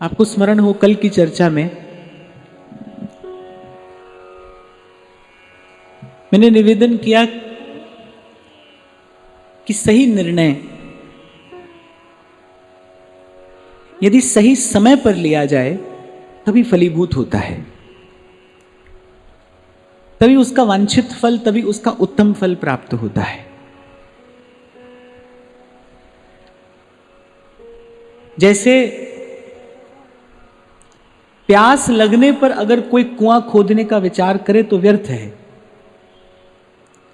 आपको स्मरण हो कल की चर्चा में मैंने निवेदन किया कि सही निर्णय यदि सही समय पर लिया जाए तभी फलीभूत होता है, तभी उसका वांछित फल, तभी उसका उत्तम फल प्राप्त होता है। जैसे प्यास लगने पर अगर कोई कुआं खोदने का विचार करे तो व्यर्थ है,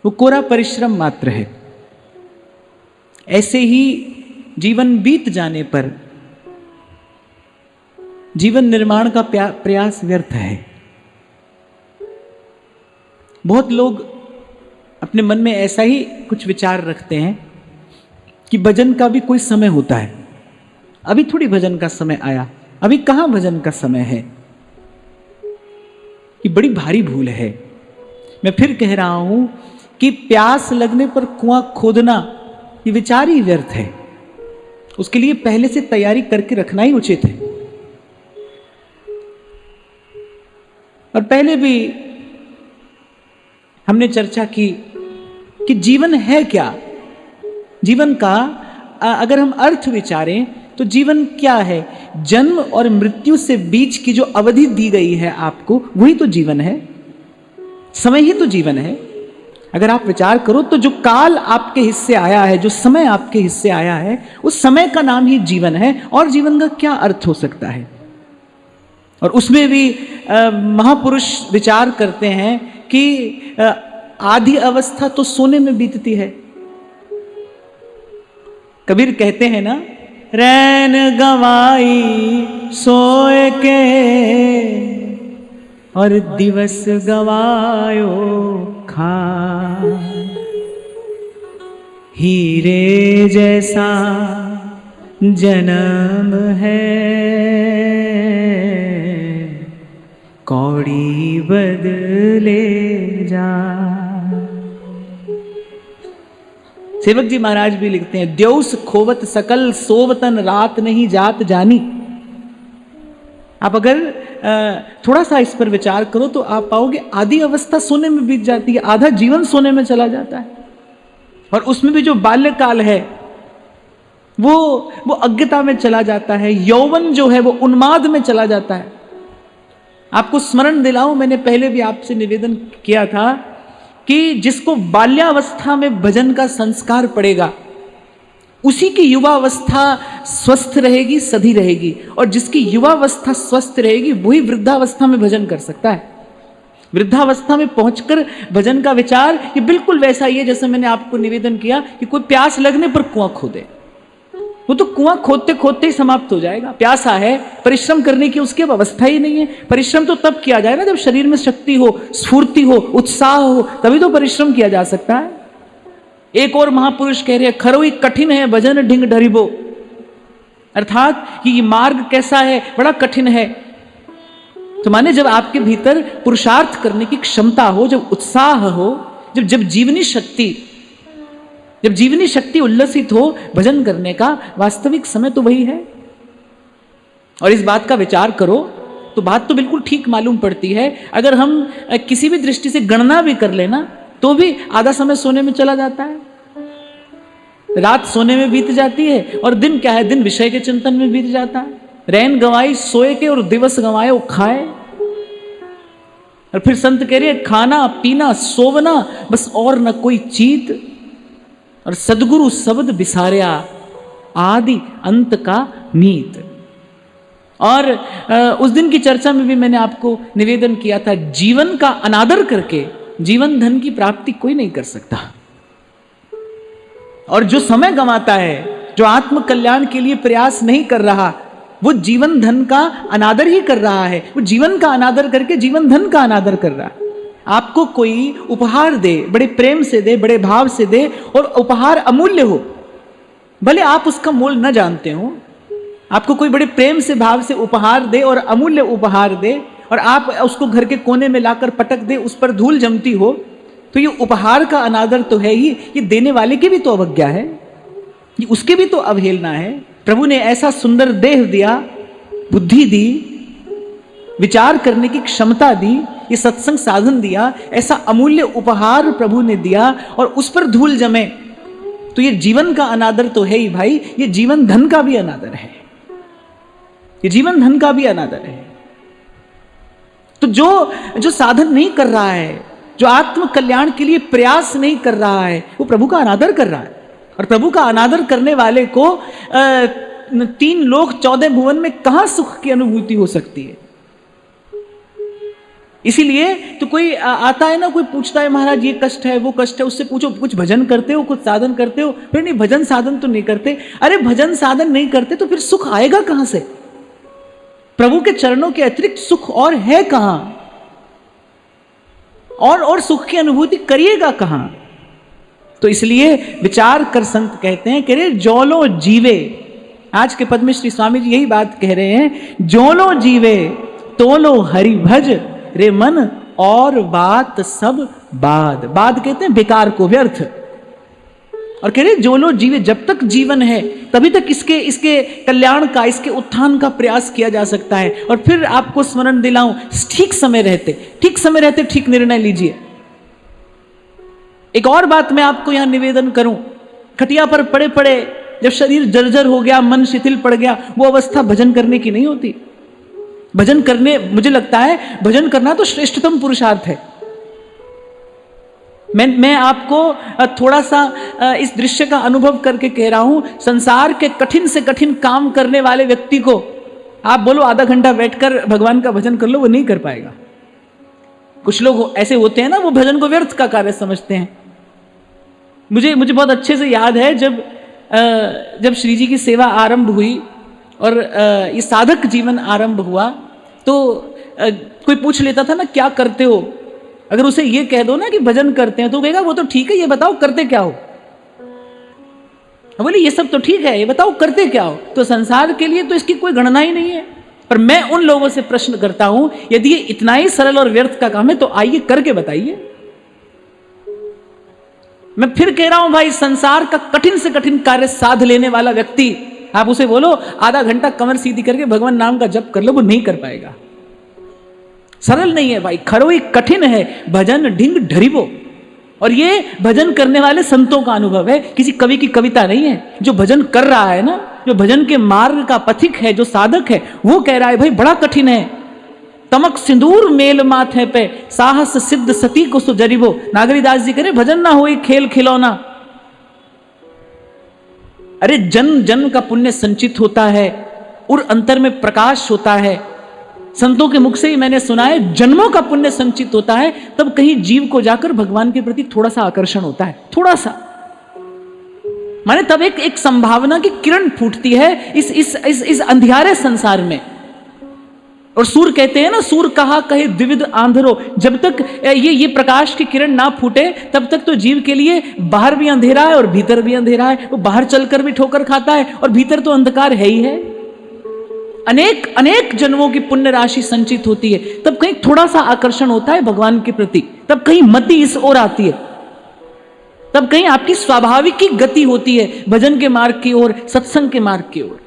वो कोरा परिश्रम मात्र है। ऐसे ही जीवन बीत जाने पर जीवन निर्माण का प्रयास व्यर्थ है। बहुत लोग अपने मन में ऐसा ही कुछ विचार रखते हैं कि भजन का भी कोई समय होता है, अभी थोड़ी भजन का समय आया, अभी कहां भजन का समय है। ये बड़ी भारी भूल है। मैं फिर कह रहा हूं कि प्यास लगने पर कुआं खोदना ये विचार ही व्यर्थ है। उसके लिए पहले से तैयारी करके रखना ही उचित है। और पहले भी हमने चर्चा की कि जीवन है क्या। जीवन का अगर हम अर्थ विचारें तो जीवन क्या है? जन्म और मृत्यु से बीच की जो अवधि दी गई है आपको, वही तो जीवन है। समय ही तो जीवन है। अगर आप विचार करो तो जो काल आपके हिस्से आया है, जो समय आपके हिस्से आया है, उस समय का नाम ही जीवन है। और जीवन का क्या अर्थ हो सकता है? और उसमें भी महापुरुष विचार करते हैं कि आधी अवस्था तो सोने में बीतती है। कबीर कहते हैं ना, रैन गवाई सोए के और दिवस गवायो खा, हीरे जैसा जन्म है कौड़ी बदले जा। सेवक जी महाराज भी लिखते हैं, द्योस खोवत सकल सोवतन रात नहीं जात जानी। आप अगर थोड़ा सा इस पर विचार करो तो आप पाओगे आधी अवस्था सोने में बीत जाती है, आधा जीवन सोने में चला जाता है। और उसमें भी जो बाल्यकाल है वो अज्ञता में चला जाता है। यौवन जो है वो उन्माद में चला जाता है। आपको स्मरण दिलाऊं, मैंने पहले भी आपसे निवेदन किया था कि जिसको बाल्यावस्था में भजन का संस्कार पड़ेगा उसी की युवावस्था स्वस्थ रहेगी, सधी रहेगी। और जिसकी युवावस्था स्वस्थ रहेगी वही वृद्धावस्था में भजन कर सकता है। वृद्धावस्था में पहुंचकर भजन का विचार ये बिल्कुल वैसा ही है जैसे मैंने आपको निवेदन किया कि कोई प्यास लगने पर कुआं खोदे। वो तो कुआं खोदते खोदते ही समाप्त हो जाएगा। प्यासा है, परिश्रम करने की उसकी अब अवस्था ही नहीं है। परिश्रम तो तब किया जाए ना जब शरीर में शक्ति हो, स्फूर्ति हो, उत्साह हो, तभी तो परिश्रम किया जा सकता है। एक और महापुरुष कह रहे हैं, खरोई कठिन है भजन ढिंग ढरिबो, अर्थात कि ये मार्ग कैसा है, बड़ा कठिन है। तो माने जब आपके भीतर पुरुषार्थ करने की क्षमता हो, जब उत्साह हो, जब जीवनी शक्ति उल्लसित हो, भजन करने का वास्तविक समय तो वही है। और इस बात का विचार करो तो बात तो बिल्कुल ठीक मालूम पड़ती है। अगर हम किसी भी दृष्टि से गणना भी कर लेना तो भी आधा समय सोने में चला जाता है, रात सोने में बीत जाती है। और दिन क्या है? दिन विषय के चिंतन में बीत जाता है। रैन गवाई सोए के और दिवस गवाए वो खाए। और फिर संत कह रहे हैं, खाना पीना सोवना बस और न कोई चीत, और सदगुरु शब्द बिसारिया आदि अंत का मीत। और उस दिन की चर्चा में भी मैंने आपको निवेदन किया था, जीवन का अनादर करके जीवन धन की प्राप्ति कोई नहीं कर सकता। और जो समय गंवाता है, जो आत्म कल्याण के लिए प्रयास नहीं कर रहा, वो जीवन धन का अनादर ही कर रहा है। वो जीवन का अनादर करके जीवन धन का अनादर कर रहा है। आपको कोई उपहार दे, बड़े प्रेम से दे, बड़े भाव से दे, और उपहार अमूल्य हो, भले आप उसका मोल न जानते हो। आपको कोई बड़े प्रेम से भाव से उपहार दे और अमूल्य उपहार दे, और आप उसको घर के कोने में लाकर पटक दे, उस पर धूल जमती हो, तो ये उपहार का अनादर तो है ही, ये देने वाले की भी तो अवज्ञा है, ये उसकी भी तो अवहेलना है। प्रभु ने ऐसा सुंदर देह दिया, बुद्धि दी, विचार करने की क्षमता दी, ये सत्संग साधन दिया, ऐसा अमूल्य उपहार प्रभु ने दिया और उस पर धूल जमे, तो ये जीवन का अनादर तो है ही भाई, ये जीवन धन का भी अनादर है, ये जीवन धन का भी अनादर है। तो जो साधन नहीं कर रहा है, जो आत्म कल्याण के लिए प्रयास नहीं कर रहा है, वो प्रभु का अनादर कर रहा है। और प्रभु का अनादर करने वाले को 3 लोक 14 भुवन में कहां सुख की अनुभूति हो सकती है। इसीलिए तो कोई आता है ना, कोई पूछता है महाराज ये कष्ट है वो कष्ट है, उससे पूछो कुछ भजन करते हो, कुछ साधन करते हो? फिर नहीं, भजन साधन तो नहीं करते। अरे भजन साधन नहीं करते तो फिर सुख आएगा कहां से? प्रभु के चरणों के अतिरिक्त सुख और है कहां? और सुख की अनुभूति करिएगा कहां? तो इसलिए विचार कर संत कहते हैं कि रे जोलो जीवे, आज के पद में श्री स्वामी जी यही बात कह रहे हैं, जोलो जीवे तोलो हरि भज रे मन और बात सब बाद। बाद कहते हैं बेकार को, व्यर्थ। और कह रहे जो लोग जीवे, जब तक जीवन है तभी तक इसके कल्याण का, इसके उत्थान का प्रयास किया जा सकता है। और फिर आपको स्मरण दिलाऊं, ठीक समय रहते ठीक निर्णय लीजिए। एक और बात मैं आपको यहां निवेदन करूं, खटिया पर पड़े पड़े जब शरीर जर्जर हो गया, मन शिथिल पड़ गया, वो अवस्था भजन करने की नहीं होती। भजन करने, मुझे लगता है भजन करना तो श्रेष्ठतम पुरुषार्थ है। मैं आपको थोड़ा सा इस दृश्य का अनुभव करके कह रहा हूं। संसार के कठिन से कठिन काम करने वाले व्यक्ति को आप बोलो आधा घंटा बैठकर भगवान का भजन कर लो, वो नहीं कर पाएगा। कुछ लोग ऐसे होते हैं ना, वो भजन को व्यर्थ का कार्य समझते हैं। मुझे बहुत अच्छे से याद है जब श्री जी की सेवा आरंभ हुई और ये साधक जीवन आरंभ हुआ, तो कोई पूछ लेता था ना क्या करते हो, अगर उसे ये कह दो ना कि भजन करते हैं तो कहेगा वो तो ठीक है, ये बताओ करते क्या हो। बोले ये सब तो ठीक है, ये बताओ करते क्या हो। तो संसार के लिए तो इसकी कोई गणना ही नहीं है। पर मैं उन लोगों से प्रश्न करता हूं, यदि ये इतना ही सरल और व्यर्थ का काम है तो आइए करके बताइए। मैं फिर कह रहा हूं भाई, संसार का कठिन से कठिन कार्य साध लेने वाला व्यक्ति, आप उसे बोलो आधा घंटा कमर सीधी करके भगवान नाम का जप कर लो, वो नहीं कर पाएगा। सरल नहीं है भाई, खरोई कठिन है, भजन ढिंग ढरिबो। और ये भजन करने वाले संतों का अनुभव है, किसी कवि की कविता नहीं है। जो भजन कर रहा है ना, जो भजन के मार्ग का पथिक है, जो साधक है, वो कह रहा है भाई बड़ा कठिन है। तमक सिंदूर मेल माथे पे, साहस सिद्ध सती को सो जरिबो। नागरीदास जी कह रहे भजन ना हो खेल खिलौना। अरे जन्म जन्म का पुण्य संचित होता है और अंतर में प्रकाश होता है। संतों के मुख से ही मैंने सुना है, जन्मों का पुण्य संचित होता है, तब कहीं जीव को जाकर भगवान के प्रति थोड़ा सा आकर्षण होता है, थोड़ा सा, माने तब एक संभावना की किरण फूटती है इस अंधियारे संसार में। और सूर कहते हैं ना, सूर कहा कहे द्विविध आंधरो, जब तक ये प्रकाश की किरण ना फूटे तब तक तो जीव के लिए बाहर भी अंधेरा है और भीतर भी अंधेरा है। वो बाहर चलकर भी ठोकर खाता है और भीतर तो अंधकार है ही है। अनेक अनेक जन्मों की पुण्य राशि संचित होती है, तब कहीं थोड़ा सा आकर्षण होता है भगवान के प्रति, तब कहीं मति इस ओर आती है, तब कहीं आपकी स्वाभाविक की गति होती है भजन के मार्ग की ओर, सत्संग के मार्ग की ओर।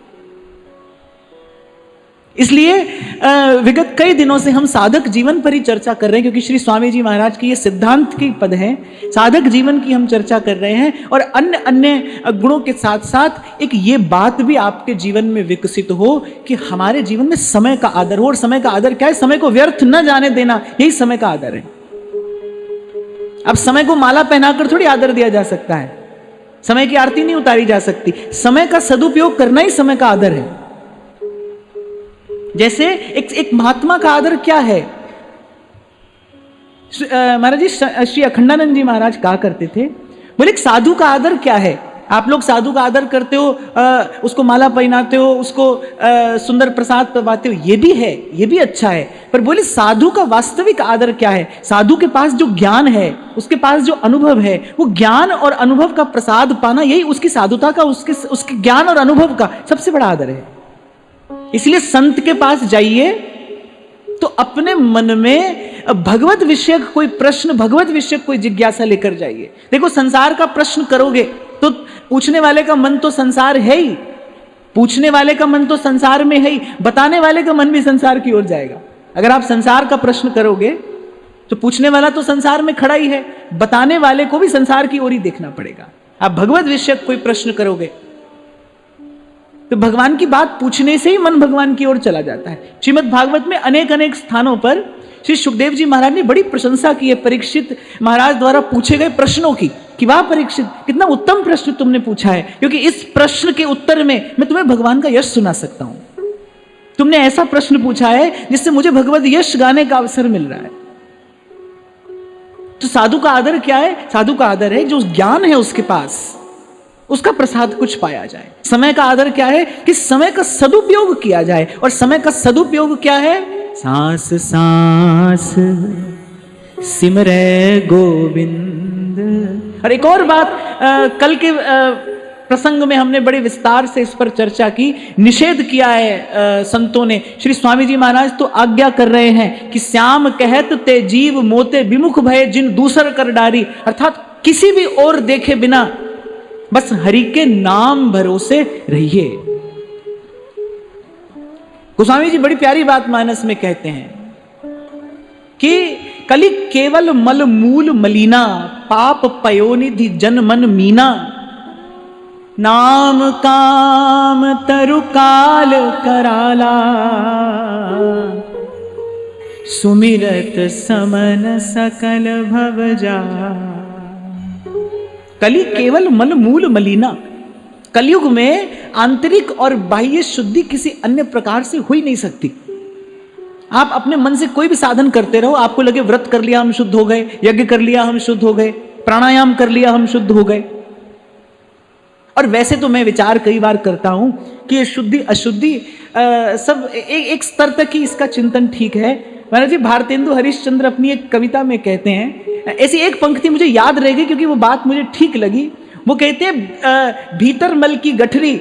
इसलिए विगत कई दिनों से हम साधक जीवन पर ही चर्चा कर रहे हैं, क्योंकि श्री स्वामी जी महाराज की ये सिद्धांत की पद है। साधक जीवन की हम चर्चा कर रहे हैं और अन्य अन्य गुणों के साथ साथ एक ये बात भी आपके जीवन में विकसित हो कि हमारे जीवन में समय का आदर हो। और समय का आदर क्या है? समय को व्यर्थ न जाने देना, यही समय का आदर है। अब समय को माला पहनाकर थोड़ी आदर दिया जा सकता है, समय की आरती नहीं उतारी जा सकती। समय का सदुपयोग करना ही समय का आदर है। जैसे एक महात्मा का आदर क्या है? महाराज जी, श्री अखंडानंद जी महाराज कहा करते थे, बोले एक साधु का आदर क्या है? आप लोग साधु का आदर करते हो, उसको माला पहनाते हो, उसको सुंदर प्रसाद पवाते हो, ये भी है, ये भी अच्छा है। पर बोले साधु का वास्तविक आदर क्या है? साधु के पास जो ज्ञान है, उसके पास जो अनुभव है, वो ज्ञान और अनुभव का प्रसाद पाना, यही उसकी साधुता का, उसके ज्ञान और अनुभव का सबसे बड़ा आदर है। इसलिए संत के पास जाइए तो अपने मन में भगवत विषय कोई प्रश्न, भगवत विषय कोई जिज्ञासा लेकर जाइए। देखो, संसार का प्रश्न करोगे तो पूछने वाले का मन तो संसार है ही, पूछने वाले का मन तो संसार में है ही, बताने वाले का मन भी संसार की ओर जाएगा। अगर आप संसार का प्रश्न करोगे तो पूछने वाला तो संसार में खड़ा ही है, बताने वाले को भी संसार की ओर ही देखना पड़ेगा। आप भगवत विषय कोई प्रश्न करोगे तो भगवान की बात पूछने से ही मन भगवान की ओर चला जाता है। श्रीमद् भागवत में अनेक अनेक स्थानों पर श्री सुखदेव जी महाराज ने बड़ी प्रशंसा की है परीक्षित महाराज द्वारा पूछे गए प्रश्नों की, कि वाह परीक्षित, कितना उत्तम प्रश्न तुमने पूछा है, क्योंकि इस प्रश्न के उत्तर में मैं तुम्हें भगवान का यश सुना सकता हूं। तुमने ऐसा प्रश्न पूछा है जिससे मुझे भगवत यश गाने का अवसर मिल रहा है। तो साधु का आदर क्या है? साधु का आदर है जो ज्ञान है उसके पास, उसका प्रसाद कुछ पाया जाए। समय का आदर क्या है? कि समय का सदुपयोग किया जाए। और समय का सदुपयोग क्या है? सांस सांस सिमरे गोविंद। और एक और बात, कल के प्रसंग में हमने बड़े विस्तार से इस पर चर्चा की, निषेध किया है संतों ने। श्री स्वामी जी महाराज तो आज्ञा कर रहे हैं कि श्याम कहत ते जीव मोते विमुख भय जिन दूसर कर डारी, अर्थात किसी भी और देखे बिना बस हरि के नाम भरोसे रहिए। गोस्वामी जी बड़ी प्यारी बात मानस में कहते हैं कि कलि केवल मल मूल मलीना, पाप पयोनिधि जन मन मीना, नाम काम तरु काल कराला, सुमिरत समन सकल भव जा। कलि केवल मल मूल मलिना, कलयुग में आंतरिक और बाह्य शुद्धि किसी अन्य प्रकार से हो ही नहीं सकती। आप अपने मन से कोई भी साधन करते रहो, आपको लगे व्रत कर लिया हम शुद्ध हो गए, यज्ञ कर लिया हम शुद्ध हो गए, प्राणायाम कर लिया हम शुद्ध हो गए। और वैसे तो मैं विचार कई बार करता हूं कि ये शुद्धि अशुद्धि सब एक स्तर तक ही इसका चिंतन ठीक है। महाराज जी भारतेंदु हरिश्चंद्र अपनी एक कविता में कहते हैं, ऐसी एक पंक्ति मुझे याद रहेगी क्योंकि वो बात मुझे ठीक लगी। वो कहते हैं भीतर मल की गठरी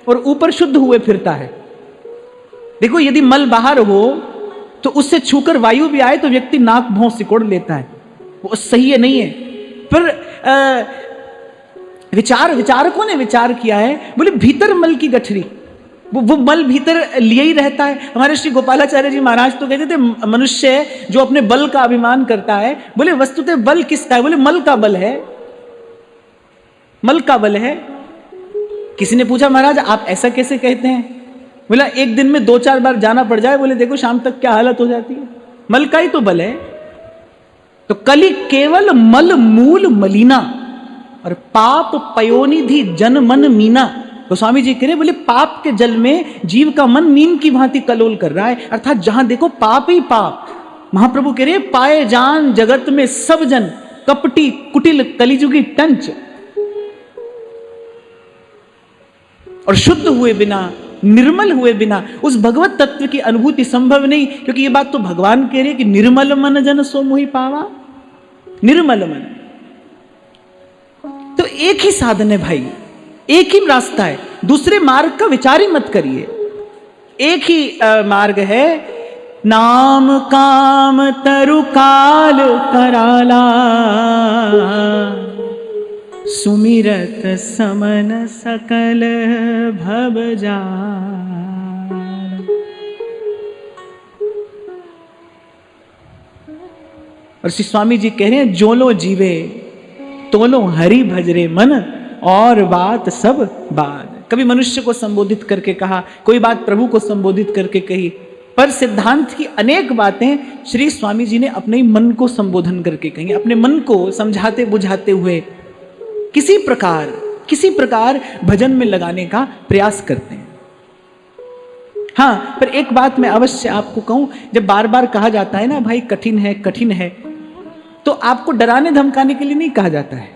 और ऊपर शुद्ध हुए फिरता है। देखो यदि मल बाहर हो तो उससे छूकर वायु भी आए तो व्यक्ति नाक भौं सिकोड़ लेता है, वो सही है नहीं है। पर विचारकों ने विचार किया है, बोले भीतर मल की गठरी, वो मल भीतर लिए ही रहता है। हमारे श्री गोपालाचार्य जी महाराज तो कहते थे मनुष्य जो अपने बल का अभिमान करता है, बोले वस्तुतः बल किसका है? बोले मल का बल है, मल का बल है। किसी ने पूछा महाराज आप ऐसा कैसे कहते हैं? बोला एक दिन में 2-4 बार जाना पड़ जाए, बोले देखो शाम तक क्या हालत हो जाती है, मल का ही तो बल है। तो कलि केवल मल मूल मलिना और पाप पयोनिधि जन मन मीना। तो स्वामी जी कह रहे बोले पाप के जल में जीव का मन मीन की भांति कलोल कर रहा है, अर्थात जहां देखो पाप ही पाप। महाप्रभु कह रहे पाए जान जगत में सब जन, कपटी कुटिल कलिजुगी टंच। और शुद्ध हुए बिना, निर्मल हुए बिना उस भगवत तत्व की अनुभूति संभव नहीं, क्योंकि ये बात तो भगवान कह रहे कि निर्मल मन जन सो मोहि पावा। निर्मल मन, तो एक ही साधन है भाई, एक ही रास्ता है, दूसरे मार्ग का विचार ही मत करिए। एक ही मार्ग है, नाम काम तरु काल कराला, सुमिरत समन सकल भव जाल। और श्री स्वामी जी कह रहे हैं जो लो जीवे तोलो हरि भजरे मन और बात सब बात। कभी मनुष्य को संबोधित करके कहा, कोई बात प्रभु को संबोधित करके कही, पर सिद्धांत की अनेक बातें श्री स्वामी जी ने अपने मन को संबोधन करके कही, अपने मन को समझाते बुझाते हुए किसी प्रकार भजन में लगाने का प्रयास करते हैं। हाँ, पर एक बात मैं अवश्य आपको कहूं, जब बार बार कहा जाता है ना भाई कठिन है, तो आपको डराने धमकाने के लिए नहीं कहा जाता है,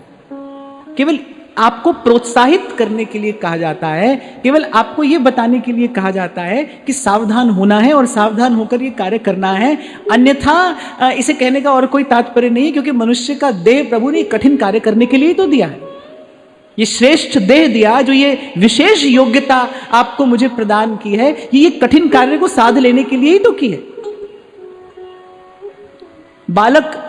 केवल आपको प्रोत्साहित करने के लिए कहा जाता है, केवल आपको यह बताने के लिए कहा जाता है कि सावधान होना है और सावधान होकर ये कार्य करना है। अन्यथा इसे कहने का और कोई तात्पर्य नहीं है, क्योंकि मनुष्य का देह प्रभु ने कठिन कार्य करने के लिए तो दिया है, ये श्रेष्ठ देह दिया, जो ये विशेष योग्यता आपको मुझे प्रदान की है, ये कठिन कार्य को साध लेने के लिए ही तो की है। बालक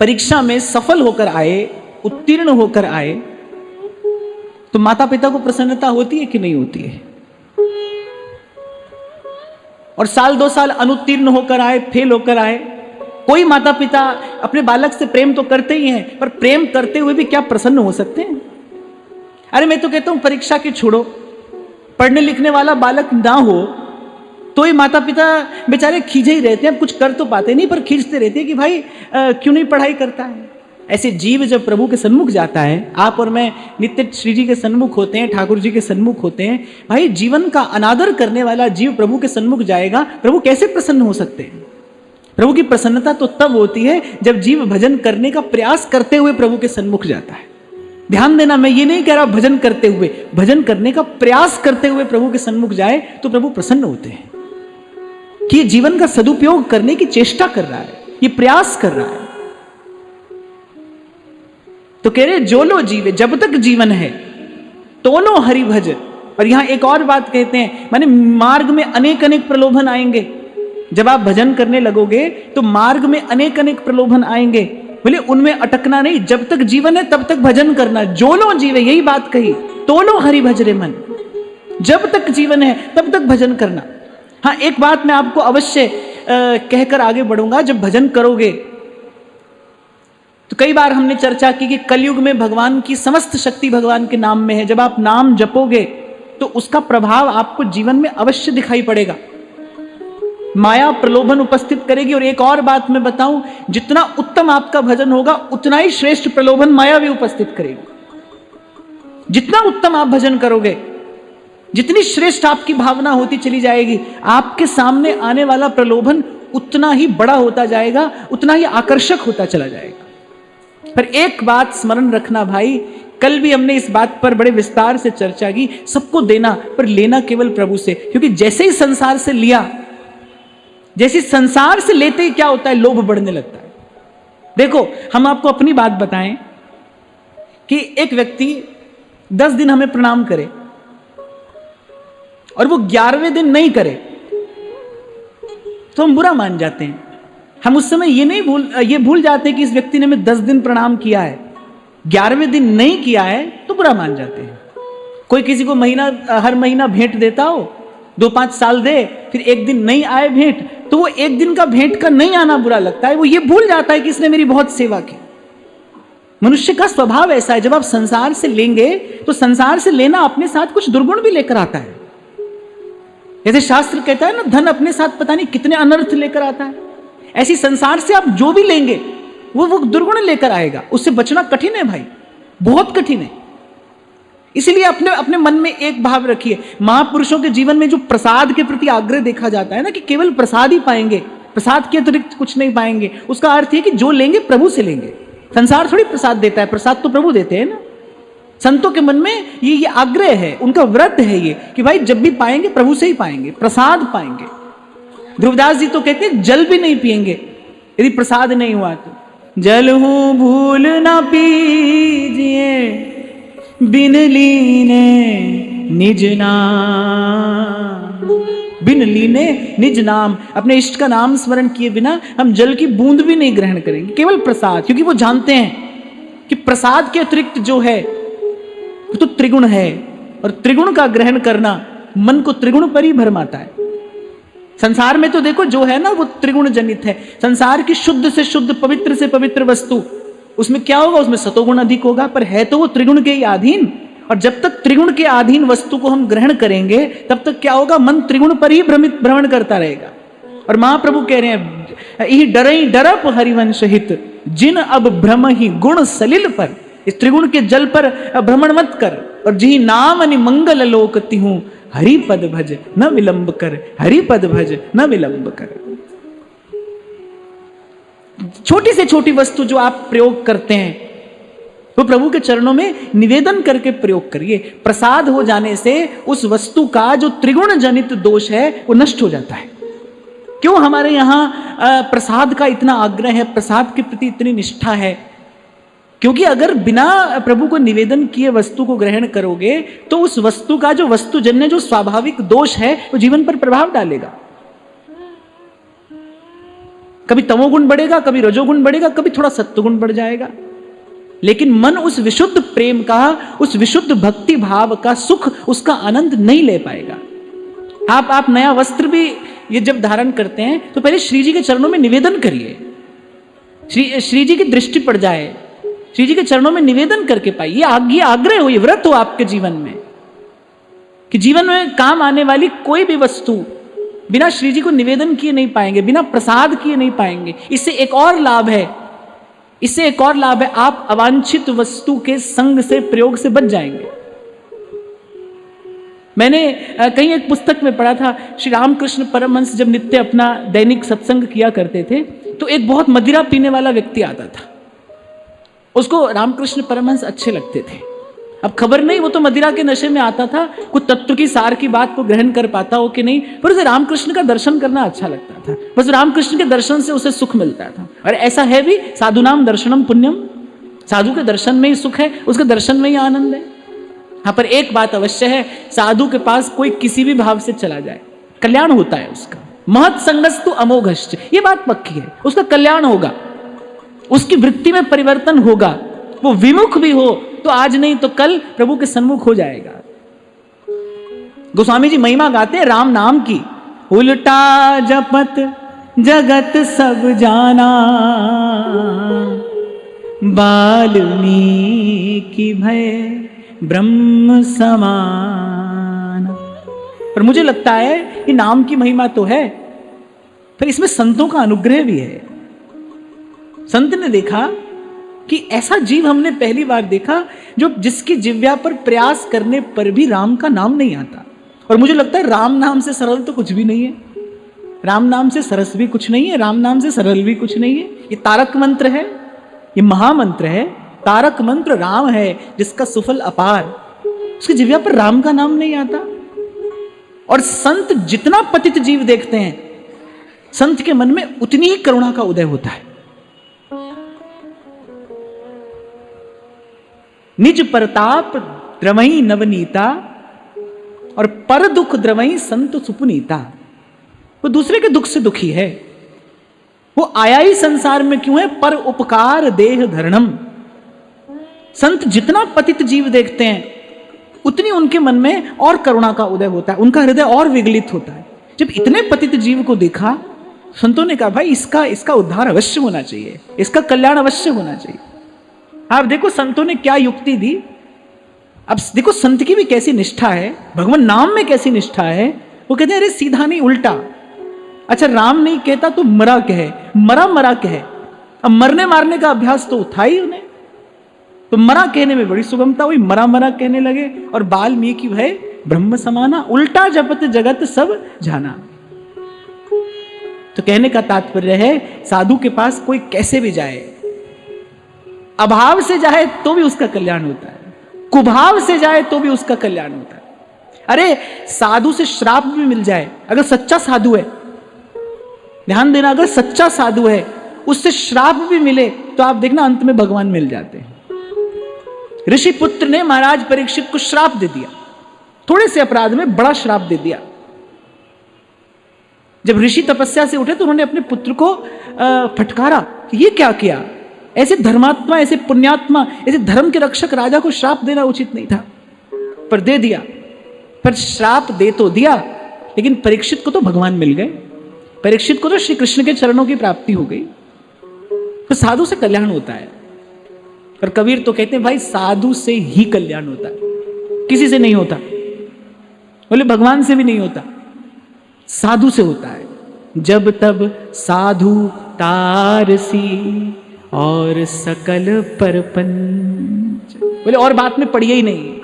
परीक्षा में सफल होकर आए, उत्तीर्ण होकर आए, तो माता पिता को प्रसन्नता होती है कि नहीं होती है? और साल 2 साल अनुत्तीर्ण होकर आए, फेल होकर आए, कोई माता पिता अपने बालक से प्रेम तो करते ही हैं, पर प्रेम करते हुए भी क्या प्रसन्न हो सकते हैं? अरे मैं तो कहता हूं परीक्षा के छोड़ो, पढ़ने लिखने वाला बालक ना हो तो ही माता पिता बेचारे खींचे ही रहते हैं, कुछ कर तो पाते नहीं पर खींचते रहते हैं कि भाई क्यों नहीं पढ़ाई करता है। ऐसे जीव जब प्रभु के सन्मुख जाता है, आप और मैं नित्य श्री जी के सन्मुख होते हैं, ठाकुर जी के सन्मुख होते हैं, भाई जीवन का अनादर करने वाला जीव प्रभु के सन्मुख जाएगा, प्रभु कैसे प्रसन्न हो सकते हैं? प्रभु की प्रसन्नता तो तब होती है जब जीव भजन करने का प्रयास करते हुए प्रभु के सन्मुख जाता है। ध्यान देना, मैं ये नहीं कह रहा भजन करते हुए, भजन करने का प्रयास करते हुए प्रभु के सन्मुख जाए तो प्रभु प्रसन्न होते हैं कि ये जीवन का सदुपयोग करने की चेष्टा कर रहा है, ये प्रयास कर रहा है। तो कह रहे जो लो जीवे, जब तक जीवन है तो लो हरि भज। और यहां एक और बात कहते हैं, माने मार्ग में अनेक अनेक प्रलोभन आएंगे। जब आप भजन करने लगोगे तो मार्ग में अनेक अनेक प्रलोभन आएंगे, बोले उनमें अटकना नहीं, जब तक जीवन है तब तक भजन करना। जो लो जीवे, यही बात कही, तो लो हरि भज रे मन, जब तक जीवन है तब तक भजन करना। हाँ, एक बात मैं आपको अवश्य कहकर आगे बढ़ूंगा, जब भजन करोगे तो कई बार हमने चर्चा की कि कलयुग में भगवान की समस्त शक्ति भगवान के नाम में है। जब आप नाम जपोगे तो उसका प्रभाव आपको जीवन में अवश्य दिखाई पड़ेगा। माया प्रलोभन उपस्थित करेगी। और एक और बात मैं बताऊं, जितना उत्तम आपका भजन होगा उतना ही श्रेष्ठ प्रलोभन माया भी उपस्थित करेगी। जितना उत्तम आप भजन करोगे, जितनी श्रेष्ठ आपकी भावना होती चली जाएगी, आपके सामने आने वाला प्रलोभन उतना ही बड़ा होता जाएगा, उतना ही आकर्षक होता चला जाएगा। पर एक बात स्मरण रखना भाई, कल भी हमने इस बात पर बड़े विस्तार से चर्चा की, सबको देना पर लेना केवल प्रभु से। क्योंकि जैसे ही संसार से लिया, जैसे संसार से लेते ही क्या होता है, लोभ बढ़ने लगता है। देखो, हम आपको अपनी बात बताएं कि एक व्यक्ति 10 दिन हमें प्रणाम करे और वो 11वें दिन नहीं करे तो हम बुरा मान जाते हैं। हम उस समय ये भूल जाते हैं कि इस व्यक्ति ने हमें 10 दिन प्रणाम किया है, 11वें दिन नहीं किया है तो बुरा मान जाते हैं। कोई किसी को हर महीना भेंट देता हो, 2-5 साल दे, फिर एक दिन नहीं आए भेंट, तो वो एक दिन का भेंट का नहीं आना बुरा लगता है। वो ये भूल जाता है कि इसने मेरी बहुत सेवा की। मनुष्य का स्वभाव ऐसा है, जब आप संसार से लेंगे तो संसार से लेना अपने साथ कुछ दुर्गुण भी लेकर आता है। जैसे शास्त्र कहता है ना, धन अपने साथ पता नहीं कितने अनर्थ लेकर आता है। ऐसी संसार से आप जो भी लेंगे वो दुर्गुण लेकर आएगा। उससे बचना कठिन है भाई, बहुत कठिन है। इसलिए अपने मन में एक भाव रखिए, महापुरुषों के जीवन में जो प्रसाद के प्रति आग्रह देखा जाता है ना, कि केवल प्रसाद ही पाएंगे, प्रसाद के अतिरिक्त कुछ नहीं पाएंगे, उसका अर्थ है कि जो लेंगे प्रभु से लेंगे। संसार थोड़ी प्रसाद देता है, प्रसाद तो प्रभु देते हैं ना। संतों के मन में ये आग्रह है, उनका व्रत है ये, कि भाई जब भी पाएंगे प्रभु से ही पाएंगे, प्रसाद पाएंगे। ध्रुवदास जी तो कहते हैं जल भी नहीं पिएंगे यदि प्रसाद नहीं हुआ तो। जल हूं भूल ना पीजिए, बिन लीने निज नाम, बिन लीने निज नाम, अपने इष्ट का नाम स्मरण किए बिना हम जल की बूंद भी नहीं ग्रहण करेंगे, केवल प्रसाद। क्योंकि वो जानते हैं कि प्रसाद के अतिरिक्त जो है वो तो त्रिगुण है, और त्रिगुण का ग्रहण करना मन को त्रिगुण पर ही भरमाता है। संसार में तो देखो जो है ना वो त्रिगुण जनित है। संसार की शुद्ध से शुद्ध, पवित्र से पवित्र वस्तु, उसमें क्या होगा, उसमें सतोगुण अधिक होगा, पर है तो वो त्रिगुण के ही अधीन। और जब तक त्रिगुण के अधीन वस्तु को हम ग्रहण करेंगे तब तक क्या होगा, मन त्रिगुण पर ही भ्रमण करता रहेगा। और महाप्रभु कह रहे हैं, यही डरई डरप हरिवंश हित, जिन अब भ्रम ही गुण सलिल पर। इस त्रिगुण के जल पर भ्रमण मत कर, और जी नाम अनि मंगल लोकति हूं, हरि पद भज न विलंब कर, हरि पद भज न विलंब कर। छोटी से छोटी वस्तु जो आप प्रयोग करते हैं वो प्रभु के चरणों में निवेदन करके प्रयोग करिए। प्रसाद हो जाने से उस वस्तु का जो त्रिगुण जनित दोष है वो नष्ट हो जाता है। क्यों हमारे यहाँ प्रसाद का इतना आग्रह है, प्रसाद के प्रति इतनी निष्ठा है? क्योंकि अगर बिना प्रभु को निवेदन किए वस्तु को ग्रहण करोगे तो उस वस्तु का जो वस्तुजन्य जो स्वाभाविक दोष है वो जीवन पर प्रभाव डालेगा। कभी तमोगुण बढ़ेगा, कभी रजोगुण बढ़ेगा, कभी थोड़ा सत्वगुण बढ़ जाएगा। लेकिन मन उस विशुद्ध प्रेम का, उस विशुद्ध भक्ति भाव का सुख, उसका आनंद नहीं ले पाएगा। आप नया वस्त्र भी ये जब धारण करते हैं तो पहले श्री जी के चरणों में निवेदन करिए, श्री जी की दृष्टि पड़ जाए, श्री जी के चरणों में निवेदन करके पाइए। ये आग्रह हो, ये व्रत हो आपके जीवन में कि जीवन में काम आने वाली कोई भी वस्तु बिना श्री जी को निवेदन किए नहीं पाएंगे, बिना प्रसाद किए नहीं पाएंगे। इससे एक और लाभ है, आप अवांछित वस्तु के संग से, प्रयोग से बच जाएंगे। मैंने कहीं एक पुस्तक में पढ़ा था, श्री रामकृष्ण परमहंस जब नित्य अपना दैनिक सत्संग किया करते थे तो एक बहुत मदिरा पीने वाला व्यक्ति आता था। उसको रामकृष्ण परमहंस अच्छे लगते थे। अब खबर नहीं, वो तो मदिरा के नशे में आता था, कुछ तत्व की सार की बात को ग्रहण कर पाता हो कि नहीं, पर उसे रामकृष्ण का दर्शन करना अच्छा लगता था। बस रामकृष्ण के दर्शन से उसे सुख मिलता था। और ऐसा है भी, साधु नाम दर्शनम पुण्यम, साधु के दर्शन में ही सुख है, उसके दर्शन में ही आनंद है। हाँ, पर एक बात अवश्य है, साधु के पास कोई किसी भी भाव से चला जाए कल्याण होता है उसका। महत् संगस्तु अमोघश्च, ये बात पक्की है, उसका कल्याण होगा, उसकी वृत्ति में परिवर्तन होगा। वो विमुख भी हो तो आज नहीं तो कल प्रभु के सन्मुख हो जाएगा। गोस्वामी जी महिमा गाते हैं राम नाम की, उल्टा जपत जगत सब जाना, वाल्मीकि भय ब्रह्म समान। पर मुझे लगता है ये नाम की महिमा तो है, फिर इसमें संतों का अनुग्रह भी है। संत ने देखा कि ऐसा जीव हमने पहली बार देखा जो जिसकी जिह्वा पर प्रयास करने पर भी राम का नाम नहीं आता। और मुझे लगता है राम नाम से सरल तो कुछ भी नहीं है, राम नाम से सरस भी कुछ नहीं है, राम नाम से सरल भी कुछ नहीं है। ये तारक मंत्र है, ये महामंत्र है, तारक मंत्र राम है जिसका सुफल अपार। उसकी जिह्वा पर राम का नाम नहीं आता। और संत जितना पतित जीव देखते हैं, संत के मन में उतनी ही करुणा का उदय होता है। निज परताप द्रवई नवनीता, और पर दुख द्रवई संत सुपुनीता। वो दूसरे के दुख से दुखी है, वो आया ही संसार में क्यों है, पर उपकार देह धरणम। संत जितना पतित जीव देखते हैं उतनी उनके मन में और करुणा का उदय होता है, उनका हृदय और विगलित होता है। जब इतने पतित जीव को देखा, संतों ने कहा भाई इसका उद्धार अवश्य होना चाहिए, इसका कल्याण अवश्य होना चाहिए। आप देखो संतों ने क्या युक्ति दी। अब देखो संत की भी कैसी निष्ठा है, भगवान नाम में कैसी निष्ठा है। वो कहते हैं अरे सीधा नहीं उल्टा, अच्छा राम नहीं कहता तो मरा कहे, मरा कहे। अब मरने मारने का अभ्यास तो था ही उन्हें, तो मरा कहने में बड़ी सुगमता हुई, मरा कहने लगे। और वाल्मीकि भय ब्रह्म समाना, उल्टा जपत जगत सब जाना। तो कहने का तात्पर्य है साधु के पास कोई कैसे भी जाए, अभाव से जाए तो भी उसका कल्याण होता है, कुभाव से जाए तो भी उसका कल्याण होता है। अरे साधु से श्राप भी मिल जाए, अगर सच्चा साधु है, ध्यान देना, अगर सच्चा साधु है उससे श्राप भी मिले तो आप देखना अंत में भगवान मिल जाते हैं। ऋषि पुत्र ने महाराज परीक्षित को श्राप दे दिया, थोड़े से अपराध में बड़ा श्राप दे दिया। जब ऋषि तपस्या से उठे तो उन्होंने अपने पुत्र को फटकारा, ये क्या किया, ऐसे धर्मात्मा, ऐसे पुण्यात्मा, ऐसे धर्म के रक्षक राजा को श्राप देना उचित नहीं था, पर दे दिया। पर श्राप दे तो दिया, लेकिन परीक्षित को तो भगवान मिल गए, परीक्षित को तो श्री कृष्ण के चरणों की प्राप्ति हो गई। तो साधु से कल्याण होता है। और कबीर तो कहते हैं भाई साधु से ही कल्याण होता है, किसी से नहीं होता। बोले भगवान से भी नहीं होता, साधु से होता है। जब तब साधु तारसी और सकल परपंच। बोले और बात में पढ़िए ही नहीं,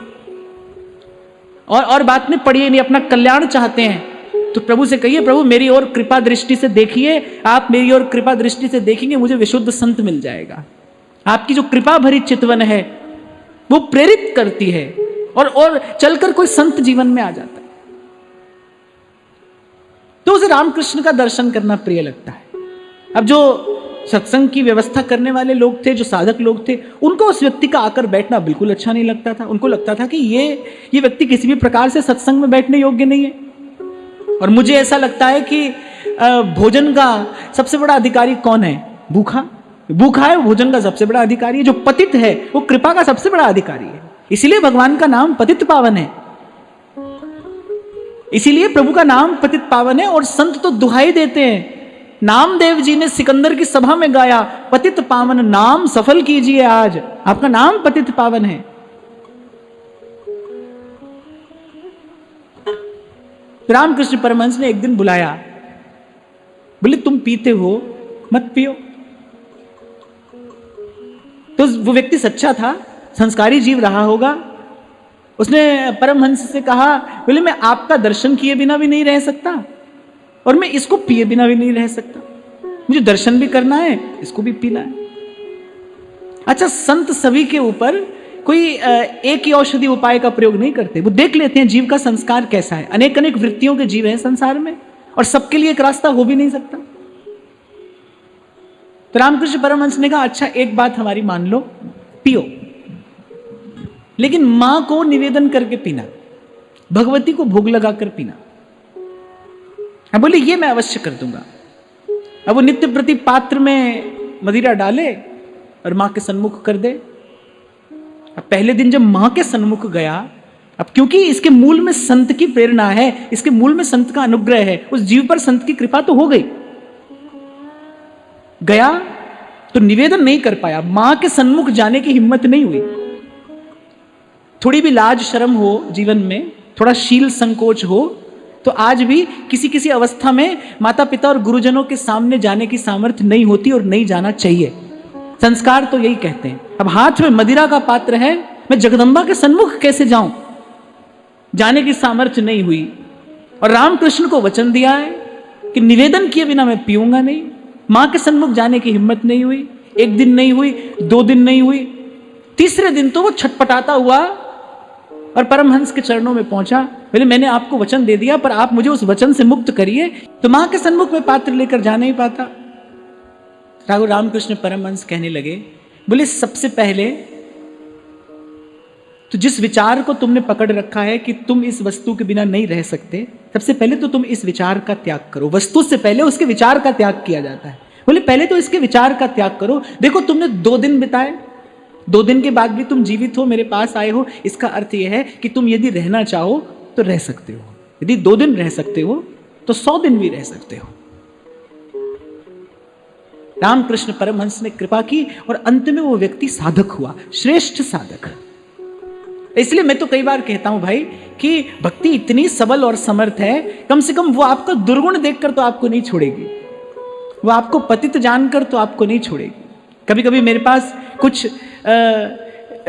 और बात में पढ़िए नहीं, अपना कल्याण चाहते हैं तो प्रभु से कहिए प्रभु मेरी ओर कृपा दृष्टि से देखिए, आप मेरी ओर कृपा दृष्टि से देखेंगे मुझे विशुद्ध संत मिल जाएगा। आपकी जो कृपा भरी चितवन है वो प्रेरित करती है और चलकर कोई संत जीवन में आ जाता है, तो उसे रामकृष्ण का दर्शन करना प्रिय लगता है। अब जो सत्संग की व्यवस्था करने वाले लोग थे, जो साधक लोग थे, उनको उस व्यक्ति का आकर बैठना बिल्कुल अच्छा नहीं लगता था। उनको लगता था कि ये व्यक्ति किसी भी प्रकार से सत्संग में बैठने योग्य नहीं है। और मुझे ऐसा लगता है कि भोजन का सबसे बड़ा अधिकारी कौन है, भूखा। भूखा है वो भोजन का सबसे बड़ा अधिकारी है, जो पतित है वो कृपा का सबसे बड़ा अधिकारी है। इसीलिए भगवान का नाम पतित पावन है, इसीलिए प्रभु का नाम पतित पावन है। और संत तो दुहाई देते हैं, नामदेव जी ने सिकंदर की सभा में गाया, पतित पावन नाम सफल कीजिए आज, आपका नाम पतित पावन है। रामकृष्ण परमहंस ने एक दिन बुलाया, बोले तुम पीते हो मत पियो। तो वो व्यक्ति सच्चा था, संस्कारी जीव रहा होगा। उसने परमहंस से कहा, बोले मैं आपका दर्शन किए बिना भी नहीं रह सकता और मैं इसको पिए बिना भी नहीं रह सकता, मुझे दर्शन भी करना है, इसको भी पीना है। अच्छा, संत सभी के ऊपर कोई एक ही औषधि उपाय का प्रयोग नहीं करते, वो देख लेते हैं जीव का संस्कार कैसा है। अनेक अनेक वृत्तियों के जीव हैं संसार में और सबके लिए एक रास्ता हो भी नहीं सकता। तो रामकृष्ण परमहंस ने कहा, अच्छा एक बात हमारी मान लो, पियो, लेकिन मां को निवेदन करके पीना, भगवती को भोग लगाकर पीना। अब बोले ये मैं अवश्य कर दूंगा। अब वो नित्य प्रति पात्र में मदिरा डाले और मां के सन्मुख कर दे। अब पहले दिन जब मां के सन्मुख गया, अब क्योंकि इसके मूल में संत की प्रेरणा है, इसके मूल में संत का अनुग्रह है, उस जीव पर संत की कृपा तो हो गई। गया तो निवेदन नहीं कर पाया, मां के सन्मुख जाने की हिम्मत नहीं हुई। थोड़ी भी लाज शर्म हो जीवन में, थोड़ा शील संकोच हो, तो आज भी किसी किसी अवस्था में माता पिता और गुरुजनों के सामने जाने की सामर्थ्य नहीं होती और नहीं जाना चाहिए। संस्कार तो यही कहते हैं। अब हाथ में मदिरा का पात्र है, मैं जगदम्बा के सन्मुख कैसे जाऊं, जाने की सामर्थ्य नहीं हुई। और रामकृष्ण को वचन दिया है कि निवेदन किए बिना मैं पीऊंगा नहीं। मां के सन्मुख जाने की हिम्मत नहीं हुई, एक दिन नहीं हुई, 2 दिन नहीं हुई, तीसरे दिन तो वो छटपटाता हुआ और परमहंस के चरणों में पहुंचा। बोले मैंने आपको वचन दे दिया, पर आप मुझे उस वचन से मुक्त करिए। तो मां के सन्मुख में पात्र लेकर जा नहीं पाता। ठाकुर रामकृष्ण परमहंस कहने लगे, बोले सबसे पहले तो जिस विचार को तुमने पकड़ रखा है कि तुम इस वस्तु के बिना नहीं रह सकते, सबसे पहले तो तुम इस विचार का त्याग करो। वस्तु से पहले उसके विचार का त्याग किया जाता है। बोले पहले तो इसके विचार का त्याग करो। देखो तुमने 2 दिन बिताए, 2 दिन के बाद भी तुम जीवित हो, मेरे पास आए हो, इसका अर्थ यह है कि तुम यदि रहना चाहो तो रह सकते हो। यदि 2 दिन रह सकते हो तो 100 दिन भी रह सकते हो। रामकृष्ण परमहंस ने कृपा की और अंत में वो व्यक्ति साधक हुआ, श्रेष्ठ साधक। इसलिए मैं तो कई बार कहता हूं भाई कि भक्ति इतनी सबल और समर्थ है, कम से कम वो आपका दुर्गुण देखकर तो आपको नहीं छोड़ेगी, वो आपको पतित जानकर तो आपको नहीं छोड़ेगी। कभी कभी मेरे पास कुछ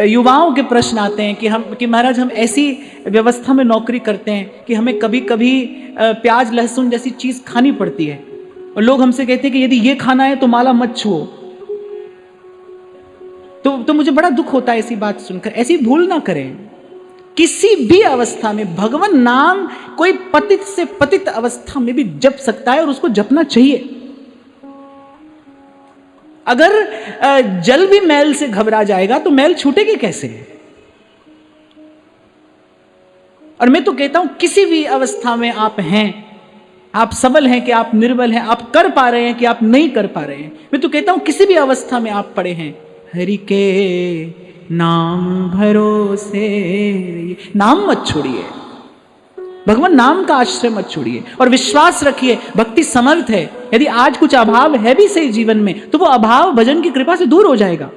युवाओं के प्रश्न आते हैं कि महाराज हम ऐसी व्यवस्था में नौकरी करते हैं कि हमें कभी कभी प्याज लहसुन जैसी चीज खानी पड़ती है, और लोग हमसे कहते हैं कि यदि ये खाना है तो माला मत छुओ। तो मुझे बड़ा दुख होता है ऐसी बात सुनकर। ऐसी भूल ना करें। किसी भी अवस्था में भगवान नाम कोई पतित से पतित अवस्था में भी जप सकता है और उसको जपना चाहिए। अगर जल भी मैल से घबरा जाएगा तो मैल छूटेगी कैसे? और मैं तो कहता हूं किसी भी अवस्था में आप हैं, आप सबल हैं कि आप निर्बल हैं, आप कर पा रहे हैं कि आप नहीं कर पा रहे हैं, मैं तो कहता हूं किसी भी अवस्था में आप पड़े हैं, हरि के नाम भरोसे, नाम मत छोड़िए, भगवान नाम का आश्रय मत छोड़िए और विश्वास रखिए भक्ति समर्थ है। यदि आज कुछ अभाव है भी सही जीवन में, तो वो अभाव भजन की कृपा से दूर हो जाएगा।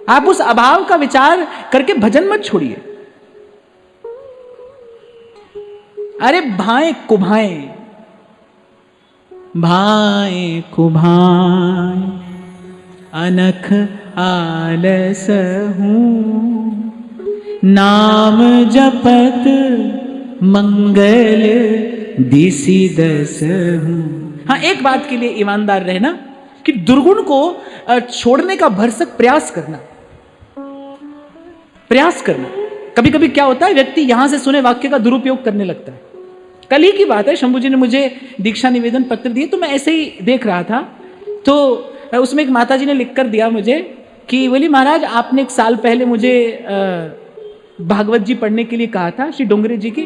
आप उस अभाव का विचार करके भजन मत छोड़िए। अरे भाएं कुभाएं, भाएं कुभाएं अनख आलस हूं, नाम जपत मंगल दिसी दस हूं। हाँ, एक बात के लिए ईमानदार रहना कि दुर्गुण को छोड़ने का भरसक प्रयास करना। कभी कभी क्या होता है, व्यक्ति यहां से सुने वाक्य का दुरुपयोग करने लगता है। कल ही की बात है, शंभू जी ने मुझे दीक्षा निवेदन पत्र दिए, तो मैं ऐसे ही देख रहा था, तो उसमें एक माता जी ने लिख कर दिया मुझे कि बोली महाराज आपने 1 साल पहले मुझे भागवत जी पढ़ने के लिए कहा था, श्री डोंगरे जी की,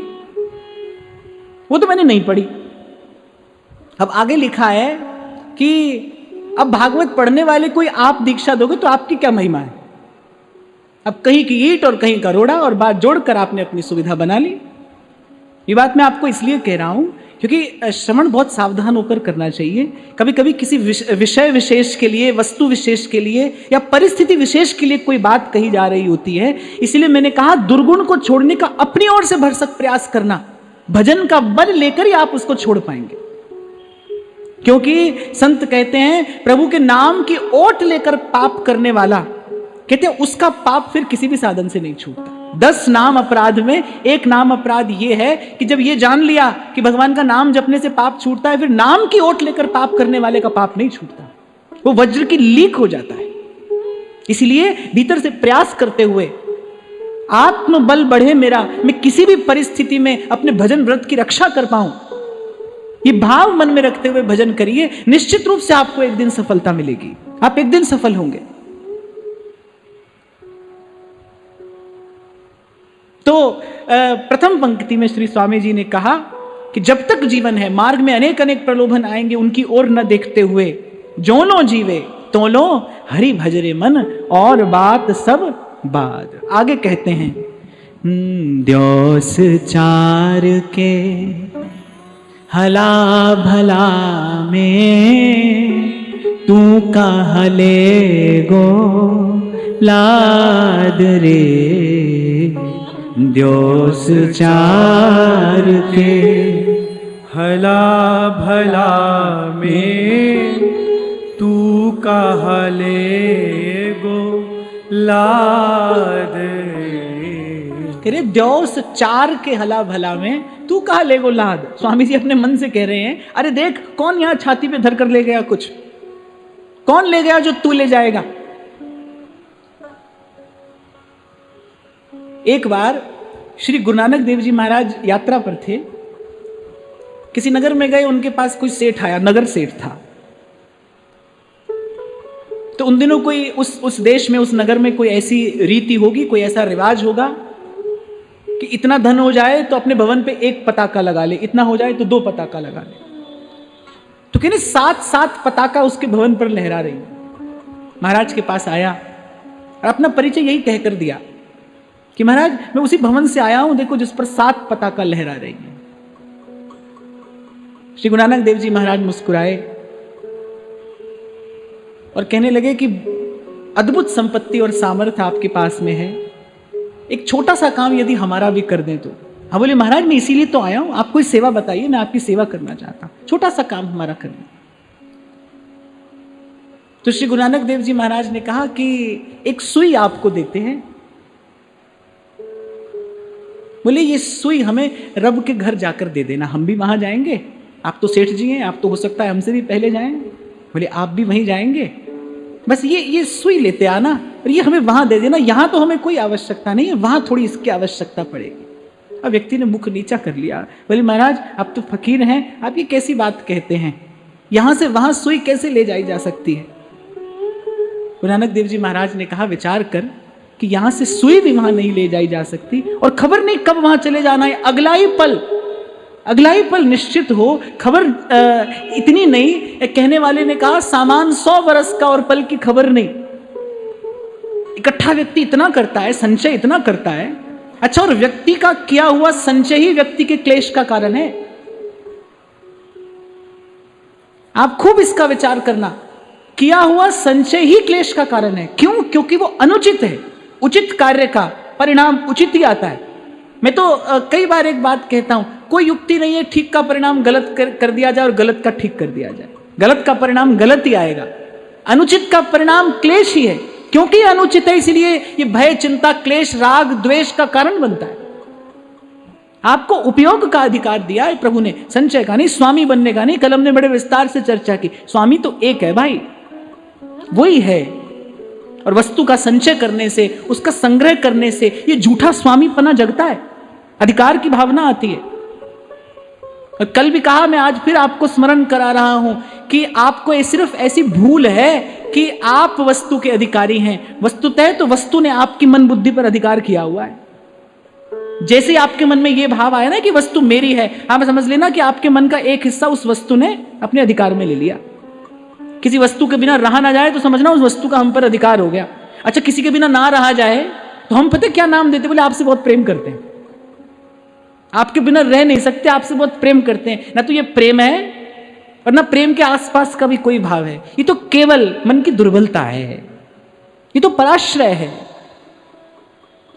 वो तो मैंने नहीं पढ़ी। अब आगे लिखा है कि अब भागवत पढ़ने वाले कोई आप दीक्षा दोगे तो आपकी क्या महिमा है? अब कहीं की ईंट और कहीं का रोड़ा और बात जोड़कर आपने अपनी सुविधा बना ली। ये बात मैं आपको इसलिए कह रहा हूं क्योंकि श्रवण बहुत सावधान होकर करना चाहिए। कभी कभी किसी विषय विशेष के लिए, वस्तु विशेष के लिए या परिस्थिति विशेष के लिए कोई बात कही जा रही होती है, इसलिए मैंने कहा दुर्गुण को छोड़ने का अपनी ओर से भरसक प्रयास करना, भजन का बल लेकर ही आप उसको छोड़ पाएंगे। क्योंकि संत कहते हैं प्रभु के नाम की ओट लेकर पाप करने वाला, कहते हैं उसका पाप फिर किसी भी साधन से नहीं छूटता। 10 नाम अपराध में एक नाम अपराध यह है कि जब ये जान लिया कि भगवान का नाम जपने से पाप छूटता है, फिर नाम की ओट लेकर पाप करने वाले का पाप नहीं छूटता, वो वज्र की लीक हो जाता है। इसलिए भीतर से प्रयास करते हुए आत्मबल बढ़े मेरा, मैं किसी भी परिस्थिति में अपने भजन व्रत की रक्षा कर पाऊं, ये भाव मन में रखते हुए भजन करिए। निश्चित रूप से आपको एक दिन सफलता मिलेगी, आप एक दिन सफल होंगे। तो प्रथम पंक्ति में श्री स्वामी जी ने कहा कि जब तक जीवन है मार्ग में अनेक अनेक प्रलोभन आएंगे, उनकी ओर न देखते हुए जो लो जीवे तो लो हरि भजरे मन और बात सब बाद। आगे कहते हैं द्योस चार के हला भला में तू कह ले गो लाद रे, द्योस चार के हला भला में तू कह ले गो लाद रे, द्योस चार के हला भला में तू कहा ले गो लाद। स्वामी जी अपने मन से कह रहे हैं अरे देख कौन यहां छाती पे धर कर ले गया, कुछ कौन ले गया जो तू ले जाएगा। एक बार श्री गुरु नानक देव जी महाराज यात्रा पर थे, किसी नगर में गए, उनके पास कोई सेठ आया, नगर सेठ था। तो उन दिनों कोई उस देश में, उस नगर में कोई ऐसी रीति होगी, कोई ऐसा रिवाज होगा कि इतना धन हो जाए तो अपने भवन पे एक पताका लगा ले, इतना हो जाए तो 2 पताका लगा ले। तो कहने 7 पताका उसके भवन पर लहरा रही। महाराज के पास आया और अपना परिचय यही कहकर दिया कि महाराज मैं उसी भवन से आया हूं, देखो जिस पर 7 पताका लहरा रही है। श्री गुरु नानक देव जी महाराज मुस्कुराए और कहने लगे कि अद्भुत संपत्ति और सामर्थ्य आपके पास में है, एक छोटा सा काम यदि हमारा भी कर दें तो। हाँ बोले महाराज मैं इसीलिए तो आया हूं, आप कोई सेवा बताइए, मैं आपकी सेवा करना चाहता हूं, छोटा सा काम हमारा करना। तो श्री गुरु नानक देव जी महाराज ने कहा कि एक सुई आपको देते हैं। बोले ये सुई हमें रब के घर जाकर दे देना, हम भी वहां जाएंगे, आप तो सेठ जी हैं, आप तो हो सकता है हमसे भी पहले जाएं। बोले आप भी वहीं जाएंगे, बस ये सुई लेते आना और ये हमें वहां दे देना, यहां तो हमें कोई आवश्यकता नहीं है, वहां थोड़ी इसकी आवश्यकता पड़ेगी। अब व्यक्ति ने मुख नीचा कर लिया, बोले महाराज आप तो फकीर हैं, आप ये कैसी बात कहते हैं, यहां से वहां सुई कैसे ले जाई जा सकती है। गुरु नानक देव जी महाराज ने कहा विचार कर कि यहां से सुई भी वहां नहीं ले जाई जा सकती और खबर नहीं कब वहां चले जाना है, अगला ही पल निश्चित हो, खबर इतनी नहीं। एक कहने वाले ने कहा सामान 100 बरस का और पल की खबर नहीं। इकट्ठा व्यक्ति इतना करता है, संचय इतना करता है, अच्छा, और व्यक्ति का किया हुआ संचय ही व्यक्ति के क्लेश का कारण है। आप खूब इसका विचार करना, किया हुआ संचय ही क्लेश का कारण है। क्यों? क्योंकि वो अनुचित है। उचित कार्य का परिणाम उचित ही आता है। मैं तो कई बार एक बात कहता हूं, कोई युक्ति नहीं है ठीक का परिणाम गलत कर दिया जाए और गलत का ठीक कर दिया जाए। गलत का परिणाम गलत ही आएगा, अनुचित का परिणाम क्लेश ही है। क्योंकि अनुचित है इसलिए ये भय, चिंता, क्लेश, राग, द्वेष का कारण बनता है। आपको उपयोग का अधिकार दिया है प्रभु ने, संचय का नहीं, स्वामी बनने का नहीं। कल हमने बड़े विस्तार से चर्चा की, स्वामी तो एक है भाई, वही है। और वस्तु का संचय करने से, उसका संग्रह करने से ये झूठा स्वामीपना जगता है, अधिकार की भावना आती है। और कल भी कहा, मैं आज फिर आपको स्मरण करा रहा हूं कि आपको ये सिर्फ ऐसी भूल है कि आप वस्तु के अधिकारी हैं। वस्तुतः तो वस्तु ने आपकी मन बुद्धि पर अधिकार किया हुआ है। जैसे आपके मन में यह भाव आया ना कि वस्तु मेरी है, आप समझ लेना कि आपके मन का एक हिस्सा उस वस्तु ने अपने अधिकार में ले लिया। किसी वस्तु के बिना रहा ना जाए तो समझना उस वस्तु का हम पर अधिकार हो गया। अच्छा, किसी के बिना ना रहा जाए तो हम पता क्या नाम देते, बोले आपसे बहुत प्रेम करते हैं, आपके बिना रह नहीं सकते, आपसे बहुत प्रेम करते हैं। ना तो ये प्रेम है और ना प्रेम के आसपास का भी कोई भाव है, ये तो केवल मन की दुर्बलता है, ये तो पराश्रय है।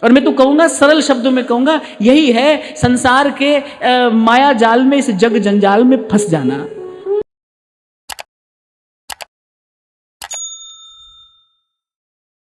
और मैं तो कहूंगा, सरल शब्दों में कहूंगा, यही है संसार के माया जाल में, इस जग जंजाल में फंस जाना।